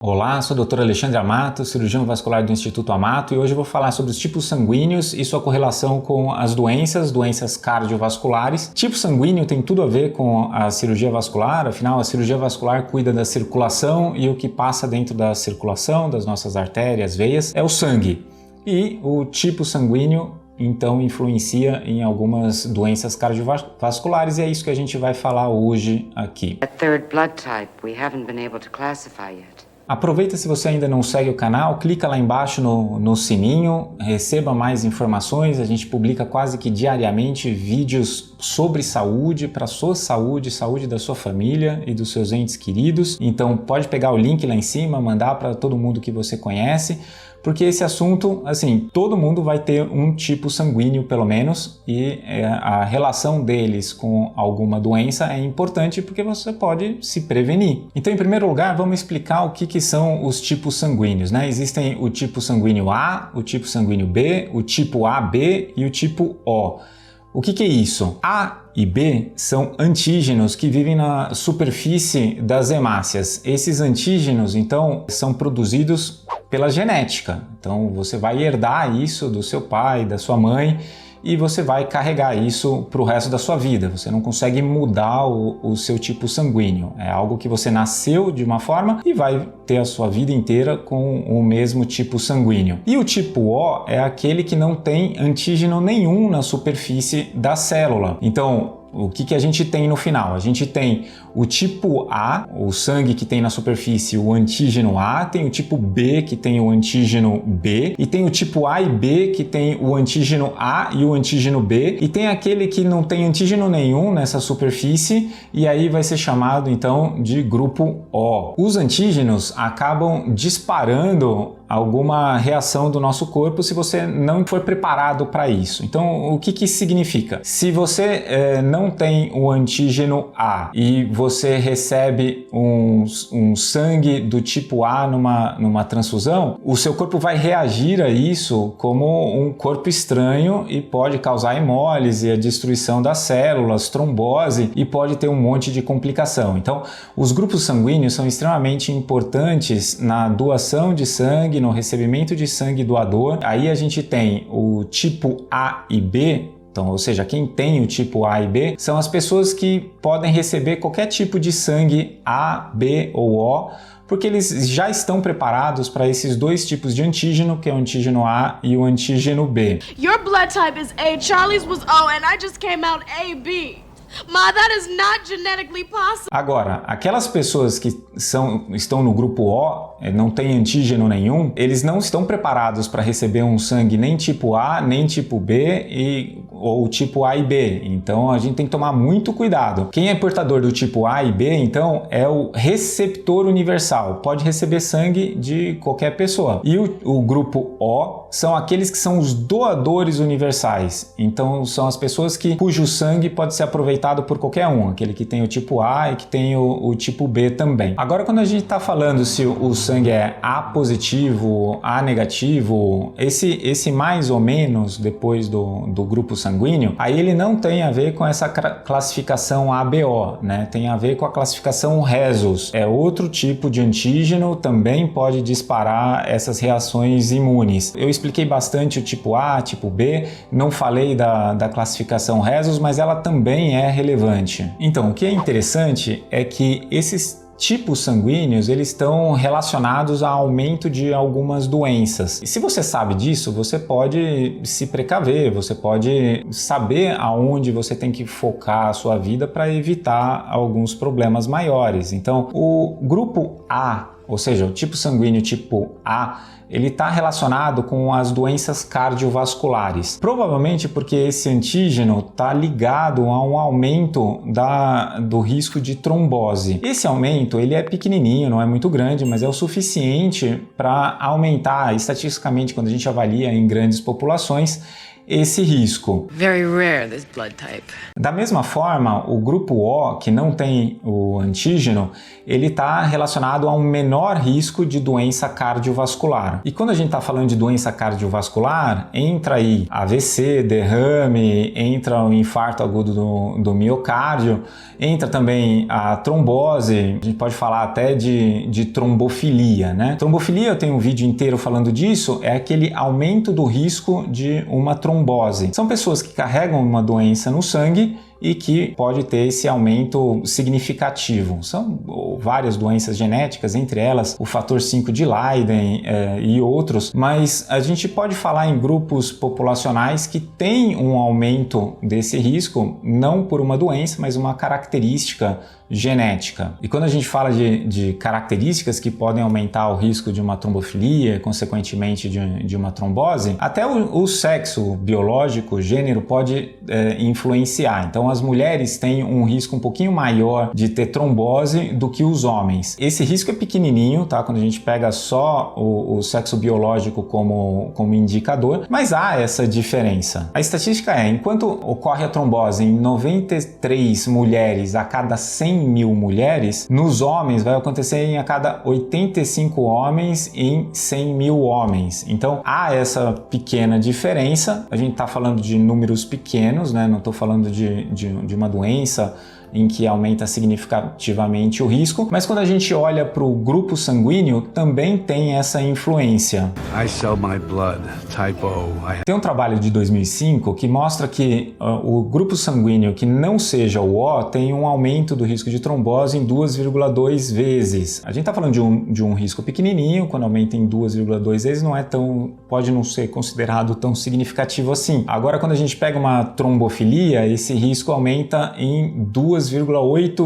Olá, sou o Dr. Alexandre Amato, cirurgião vascular do Instituto Amato, e hoje eu vou falar sobre os tipos sanguíneos e sua correlação com as doenças cardiovasculares. Tipo sanguíneo tem tudo a ver com a cirurgia vascular, afinal a cirurgia vascular cuida da circulação e o que passa dentro da circulação, das nossas artérias, veias, é o sangue. E o tipo sanguíneo então influencia em algumas doenças cardiovasculares e é isso que a gente vai falar hoje aqui. A third blood type we haven't been able to classify yet. Aproveita, se você ainda não segue o canal, clica lá embaixo no sininho, receba mais informações. A gente publica quase que diariamente vídeos sobre saúde, para sua saúde, saúde da sua família e dos seus entes queridos. Então pode pegar o link lá em cima, mandar para todo mundo que você conhece, porque esse assunto, assim, todo mundo vai ter um tipo sanguíneo pelo menos, e a relação deles com alguma doença é importante porque você pode se prevenir. Então, em primeiro lugar, vamos explicar o que são os tipos sanguíneos, né? Existem o tipo sanguíneo A, o tipo sanguíneo B, o tipo AB e o tipo O. O que é isso? A e B são antígenos que vivem na superfície das hemácias. Esses antígenos, então, são produzidos pela genética. Então, você vai herdar isso do seu pai, da sua mãe, e você vai carregar isso para o resto da sua vida. Você não consegue mudar o seu tipo sanguíneo. É algo que você nasceu de uma forma e vai ter a sua vida inteira com o mesmo tipo sanguíneo. E o tipo O é aquele que não tem antígeno nenhum na superfície da célula. Então, o que a gente tem no final? A gente tem o tipo A, o sangue que tem na superfície o antígeno A, tem o tipo B que tem o antígeno B, e tem o tipo A e B que tem o antígeno A e o antígeno B, e tem aquele que não tem antígeno nenhum nessa superfície, e aí vai ser chamado então de grupo O. Os antígenos acabam disparando alguma reação do nosso corpo se você não for preparado para isso. Então, o que significa? Se você não tem o antígeno A e você recebe um sangue do tipo A numa transfusão, o seu corpo vai reagir a isso como um corpo estranho e pode causar hemólise, a destruição das células, trombose, e pode ter um monte de complicação. Então, os grupos sanguíneos são extremamente importantes na doação de sangue, no recebimento de sangue doador. Aí a gente tem o tipo A e B. Então, ou seja, quem tem o tipo A e B são as pessoas que podem receber qualquer tipo de sangue A, B ou O, porque eles já estão preparados para esses dois tipos de antígeno, que é o antígeno A e o antígeno B. Your blood type is A, Charlie's was O, and I just came out AB. Ma, that is not genetically possible. Agora, aquelas pessoas que estão no grupo O, não tem antígeno nenhum, eles não estão preparados para receber um sangue nem tipo A, nem tipo B ou tipo A e B. Então a gente tem que tomar muito cuidado. Quem é portador do tipo A e B, então, é o receptor universal. Pode receber sangue de qualquer pessoa. E o grupo O são aqueles que são os doadores universais. Então são as pessoas cujo sangue pode ser aproveitado por qualquer um, aquele que tem o tipo A e que tem o tipo B também. Agora, quando a gente está falando se o sangue é A positivo, A negativo, esse mais ou menos depois do grupo sanguíneo, aí ele não tem a ver com essa classificação ABO, né? Tem a ver com a classificação Rhesus. É outro tipo de antígeno, também pode disparar essas reações imunes. Eu expliquei bastante o tipo A, tipo B, não falei da classificação Rhesus, mas ela também é relevante. Então, o que é interessante é que esses tipos sanguíneos, eles estão relacionados a aumento de algumas doenças. E se você sabe disso, você pode se precaver, você pode saber aonde você tem que focar a sua vida para evitar alguns problemas maiores. Então, o grupo A, ou seja, o tipo sanguíneo tipo A, ele está relacionado com as doenças cardiovasculares. Provavelmente porque esse antígeno está ligado a um aumento do risco de trombose. Esse aumento ele é pequenininho, não é muito grande, mas é o suficiente para aumentar, estatisticamente, quando a gente avalia em grandes populações, esse risco. Very rare, this blood type. Da mesma forma, o grupo O, que não tem o antígeno, ele está relacionado a um menor risco de doença cardiovascular. E quando a gente está falando de doença cardiovascular, entra aí AVC, derrame, entra o infarto agudo do miocárdio, entra também a trombose, a gente pode falar até de trombofilia, né? Trombofilia, eu tenho um vídeo inteiro falando disso, é aquele aumento do risco de uma trombose. São pessoas que carregam uma doença no sangue e que pode ter esse aumento significativo. São várias doenças genéticas, entre elas o fator 5 de Leiden e outros, mas a gente pode falar em grupos populacionais que têm um aumento desse risco, não por uma doença, mas uma característica genética. E quando a gente fala de características que podem aumentar o risco de uma trombofilia, consequentemente de uma trombose, até o sexo biológico, o gênero, pode influenciar. Então as mulheres têm um risco um pouquinho maior de ter trombose do que os homens. Esse risco é pequenininho, tá? Quando a gente pega só o sexo biológico como indicador, mas há essa diferença. A estatística é, enquanto ocorre a trombose em 93 mulheres a cada 100 mil mulheres, nos homens vai acontecer a cada 85 homens em 100 mil homens. Então há essa pequena diferença. A gente está falando de números pequenos, né? Não estou falando de uma doença em que aumenta significativamente o risco, mas quando a gente olha para o grupo sanguíneo, também tem essa influência. I sell my blood, type O. Tem um trabalho de 2005 que mostra que o grupo sanguíneo que não seja o O tem um aumento do risco de trombose em 2,2 vezes. A gente está falando de um risco pequenininho, quando aumenta em 2,2 vezes pode não ser considerado tão significativo assim. Agora, quando a gente pega uma trombofilia, esse risco aumenta em 2,8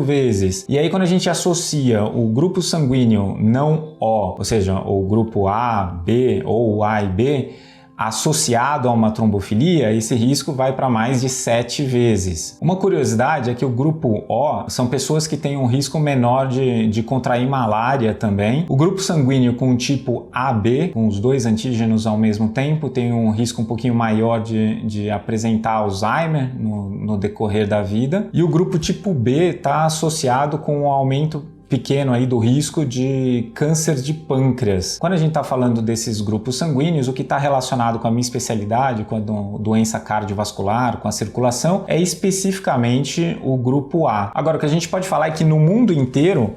vezes. E aí quando a gente associa o grupo sanguíneo não O, ou seja, o grupo A, B ou A e B, associado a uma trombofilia, esse risco vai para mais de 7 vezes. Uma curiosidade é que o grupo O são pessoas que têm um risco menor de contrair malária também. O grupo sanguíneo com o tipo AB, com os dois antígenos ao mesmo tempo, tem um risco um pouquinho maior de apresentar Alzheimer no decorrer da vida. E o grupo tipo B está associado com um aumento pequeno aí do risco de câncer de pâncreas. Quando a gente está falando desses grupos sanguíneos, o que está relacionado com a minha especialidade, com a doença cardiovascular, com a circulação, é especificamente o grupo A. Agora, o que a gente pode falar é que no mundo inteiro,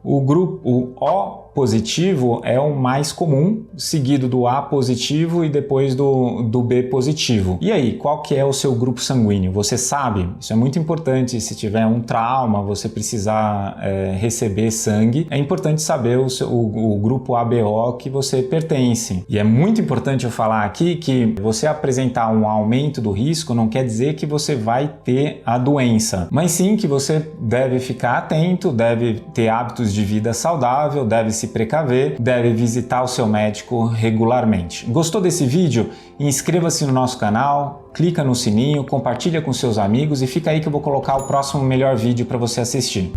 o O positivo é o mais comum, seguido do A positivo e depois do B positivo. E aí, qual que é o seu grupo sanguíneo? Você sabe? Isso é muito importante. Se tiver um trauma, você precisar receber sangue, é importante saber o grupo ABO que você pertence. E é muito importante eu falar aqui que você apresentar um aumento do risco não quer dizer que você vai ter a doença, mas sim que você deve ficar atento, deve ter hábitos de vida saudável, deve se precaver, deve visitar o seu médico regularmente. Gostou desse vídeo? Inscreva-se no nosso canal, clica no sininho, compartilha com seus amigos e fica aí que eu vou colocar o próximo melhor vídeo para você assistir.